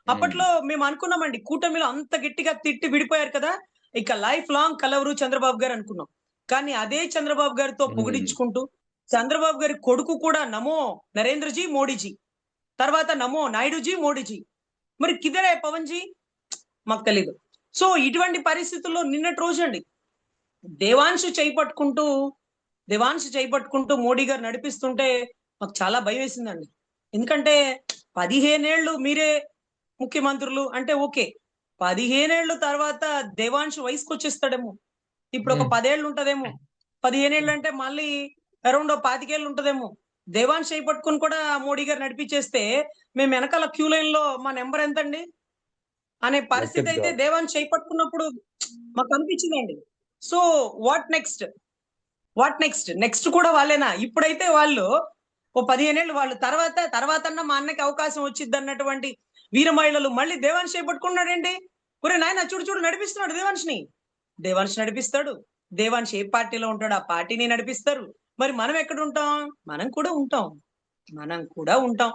హ్మ్. అప్పట్లో మేము అనుకున్నామండి. కూటమిలో అంత గట్టిగా తిట్టి విడిపోయారు కదా! ఇక లైఫ్ లాంగ్ కలవరు చంద్రబాబు గారు అనుకున్నాం. కానీ అదే చంద్రబాబు గారితో హ్మ్. పొగిడించుకుంటూ, చంద్రబాబు గారి కొడుకు కూడా నమో నరేంద్రజీ, మోడీజీ. తర్వాత నమో నాయుడుజీ, మోడీజీ. మరి కిధర్ హై పవన్ జీ? మాకు తెలీదు. సో, ఇటువంటి పరిస్థితుల్లో నిన్నటి రోజండి దేవాంశు చెయ్యి పట్టుకుంటూ, దేవాంశు చెయ్యి పట్టుకుంటూ మోడీ గారు నడిపిస్తుంటే మాకు చాలా భయమేసిందండి. ఎందుకంటే 15 ఏళ్ళు మీరే ముఖ్యమంత్రులు అంటే ఓకే. 15 ఏళ్ళు తర్వాత దేవాంశ్ వయసుకొచ్చేస్తాడేమో. ఇప్పుడొక హ్మ్. 10 ఏళ్ళు ఉంటదేమో. 15 ఏళ్ళంటే మళ్ళీ అరౌండ్ ఓ 25 ఏళ్ళు ఉంటదేమో. దేవాంష్ చేయి పట్టుకొని కూడా మోడీ గారు నడిపిచ్చేస్తే, మేము ఎనకాల క్యూ లైన్‌లో మా నంబర్ ఎంతండి? అనే పరిస్థితి లక్కీ అయితే డ్రాప్. దేవాంష్ చేయి పట్టుకున్నప్పుడు మాకనిపించిందండి. So, what next? What next? Next కూడా వాళ్ళేనా? ఇప్పుడైతే వాళ్ళు ఓ 15 ఏళ్ళు వాళ్ళు తర్వాతన్నా మా అన్నకి అవకాశం వచ్చిద్దన్నటువంటి వీర మహిళలు మళ్ళీ దేవాన్ష్ చేపట్టుకున్నాడేంటి? ఒరేయ్ నాయనా చూడు చూడు నడిపిస్తున్నాడు దేవాన్ష్‌ని. దేవాన్ష్ నడిపిస్తాడు. దేవాన్ష్ ఏ పార్టీలో ఉంటాడో ఆ పార్టీని నడిపిస్తారు. మరి మనం ఎక్కడుంటాం? మనం కూడా ఉంటాం. మనం కూడా ఉంటాం.